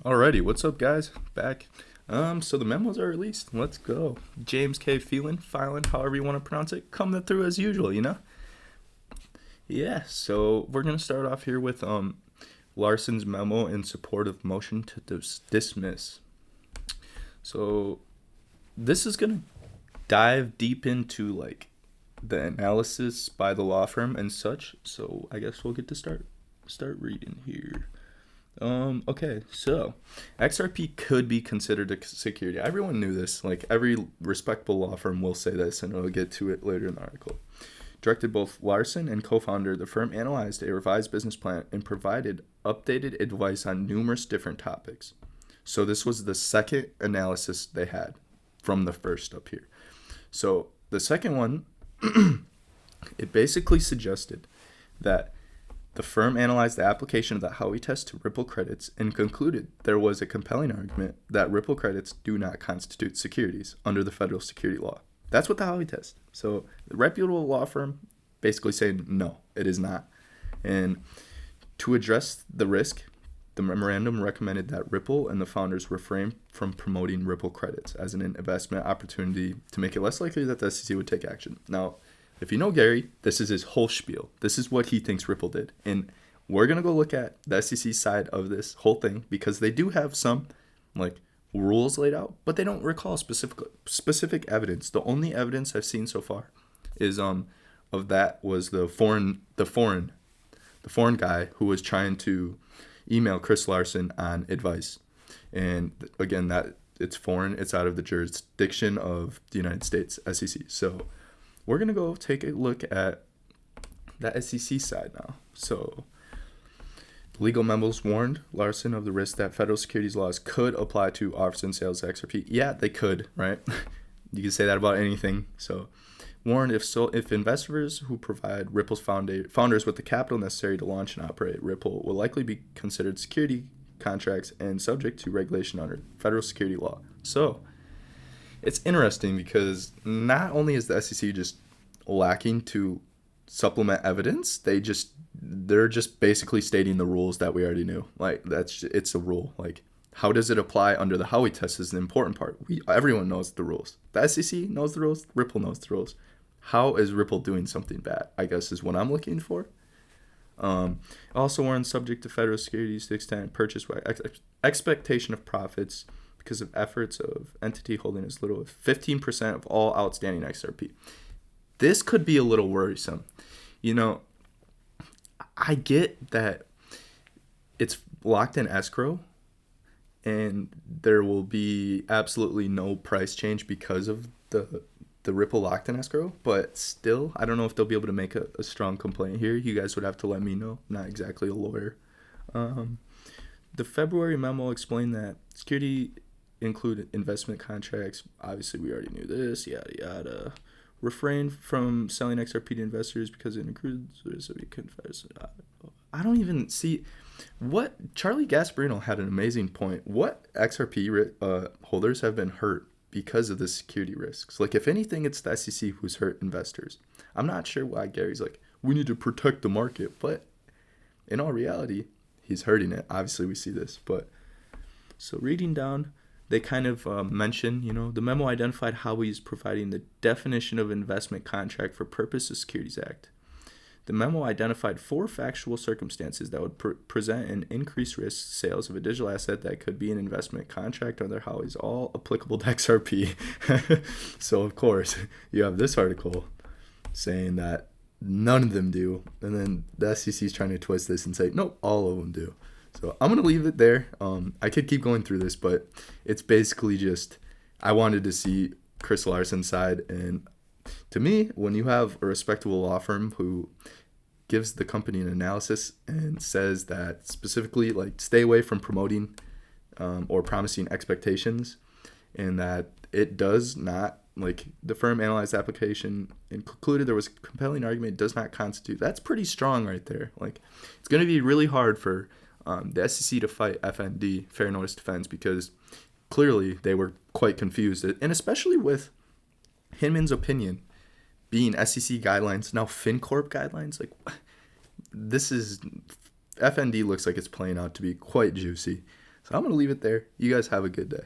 Alrighty, what's up, guys? Back. So the memos are released. Let's go. James K. Filing, however you want to pronounce it, coming through as usual, you know? Yeah, so we're gonna start off here with Larson's memo in support of motion to dismiss. So this is gonna dive deep into like the analysis by the law firm and such. So I guess we'll get to start reading here. Okay, so XRP could be considered a security. Everyone knew this. Like, every respectable law firm will say this, and we'll get to it later in the article. Directed both Larson and co-founder, the firm analyzed a revised business plan and provided updated advice on numerous different topics. So this was the second analysis they had from the first up here. So the second one, it basically suggested that the firm analyzed the application of the Howey test to Ripple credits and concluded there was a compelling argument that Ripple credits do not constitute securities under the federal security law. That's what the Howey test. So the reputable law firm basically saying no, it is not. And to address the risk, the memorandum recommended that Ripple and the founders refrain from promoting Ripple credits as an investment opportunity to make it less likely that the SEC would take action. Now, if you know Gary, this is his whole spiel. This is what he thinks Ripple did. And we're going to go look at the SEC side of this whole thing because they do have some like rules laid out, but they don't recall specific evidence. The only evidence I've seen so far is of that was the foreign guy who was trying to email Chris Larson on advice. And again, that it's foreign, it's out of the jurisdiction of the United States SEC. So we're going to go take a look at the SEC side now. So legal memos warned Larson of the risk that federal securities laws could apply to offers and sales of XRP. Yeah, they could, right? You can say that about anything. So warned if investors who provide Ripple's founders with the capital necessary to launch and operate Ripple will likely be considered security contracts and subject to regulation under federal security law. So it's interesting because not only is the SEC just lacking to supplement evidence, they're just basically stating the rules that we already knew. Like it's a rule. Like, how does it apply under the Howey test is the important part. Everyone knows the rules. The SEC knows the rules. Ripple knows the rules. How is Ripple doing something bad, I guess, is what I'm looking for. Also warned subject to federal securities to the extent purchase by expectation of profits because of efforts of entity holding as little as 15% of all outstanding XRP. This could be a little worrisome. You know, I get that it's locked in escrow and there will be absolutely no price change because of the Ripple locked in escrow, but still, I don't know if they'll be able to make a strong complaint here. You guys would have to let me know. I'm not exactly a lawyer. The February memo explained that security include investment contracts. Obviously, we already knew this. Yada yada. Refrain from selling XRP to investors because it includes. I don't even see what Charlie Gasparino had an amazing point. What XRP holders have been hurt because of the security risks? Like, if anything, it's the SEC who's hurt investors. I'm not sure why Gary's like, we need to protect the market, but in all reality, he's hurting it. Obviously, we see this, but so reading down. They kind of mention, the memo identified how he's providing the definition of investment contract for purpose of Securities Act. The memo identified 4 factual circumstances that would present an increased risk sales of a digital asset that could be an investment contract under Howey's, all applicable to XRP. So, of course, you have this article saying that none of them do, and then the SEC is trying to twist this and say, nope, all of them do. So I'm going to leave it there. I could keep going through this, but it's basically just I wanted to see Chris Larson's side. And to me, when you have a respectable law firm who gives the company an analysis and says that specifically, like, stay away from promoting or promising expectations, and that it does not, like, the firm analyzed the application and concluded there was a compelling argument, it does not constitute. That's pretty strong right there. Like, it's going to be really hard for the SEC to fight FND, Fair Notice Defense, because clearly they were quite confused. And especially with Hinman's opinion being SEC guidelines, now FinCorp guidelines. Like, this is, FND looks like it's playing out to be quite juicy. So I'm going to leave it there. You guys have a good day.